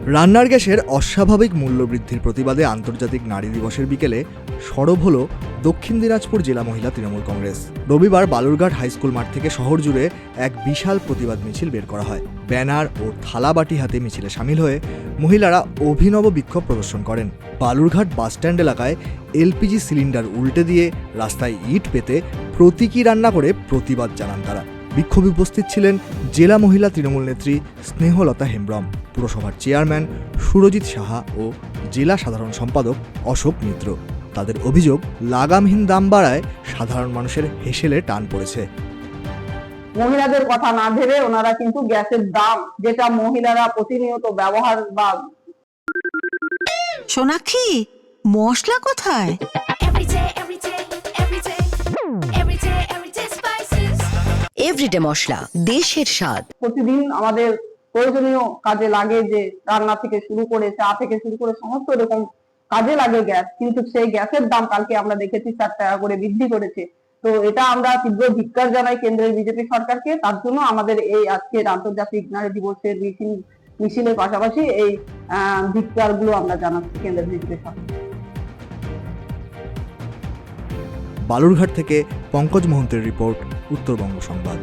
রান্নার গ্যাসের অস্বাভাবিক মূল্যবৃদ্ধির প্রতিবাদে আন্তর্জাতিক নারী দিবসের বিকেলে সরব হল দক্ষিণ দিনাজপুর জেলা মহিলা তৃণমূল কংগ্রেস। রবিবার বালুরঘাট হাইস্কুল মাঠ থেকে শহর জুড়ে এক বিশাল প্রতিবাদ মিছিল বের করা হয়। ব্যানার ও থালাবাটি হাতে মিছিলে সামিল হয়ে মহিলারা অভিনব বিক্ষোভ প্রদর্শন করেন। বালুরঘাট বাসস্ট্যান্ড এলাকায় এলপিজি সিলিন্ডার উল্টে দিয়ে রাস্তায় ইট পেতে প্রতীকী রান্না করে প্রতিবাদ জানান তারা। বিক্ষোভে উপস্থিত ছিলেন জেলা মহিলা তৃণমূল নেত্রী স্নেহলতা হেমব্রম, পুরসভার চেয়ারম্যান সুরজিৎ সাহা ও জেলা সাধারণ সম্পাদক অশোক মিত্র। তাদের অভিযোগ, লাগামহীন দাম বাড়ায় সাধারণ মানুষের হেসেলে টান পড়েছে। মহিলাদের কথা না ভেবে ওনারা কিন্তু গ্যাসের দাম, যেটা মহিলারা প্রতিনিয়ত ব্যবহার বা সোনাক্ষী, মশলা কোথায়? এভরিডে মশলা, দেশের স্বাদ। প্রতিদিন আমাদের প্রয়োজনীয় কাজে লাগে, যে রান্না থেকে শুরু করে চা থেকে শুরু করে সমস্ত এরকম কাজে লাগে গ্যাস, কিন্তু সেই গ্যাসের দাম কালকে আমরা দেখেছি 4 টাকা করে বৃদ্ধি করেছে। তো এটা আমরা তীব্র ধিক্কার জানাই কেন্দ্রের বিজেপি সরকারকে। তার জন্য আমাদের এই আজকের আন্তর্জাতিক নারী দিবসের মিছিলের পাশাপাশি এই ধিক্কার গুলো আমরা জানাচ্ছি কেন্দ্রের বিজেপি সরকার। বালুরঘাট থেকে পঙ্কজ মোহন্তের রিপোর্ট, উত্তরবঙ্গ সংবাদ।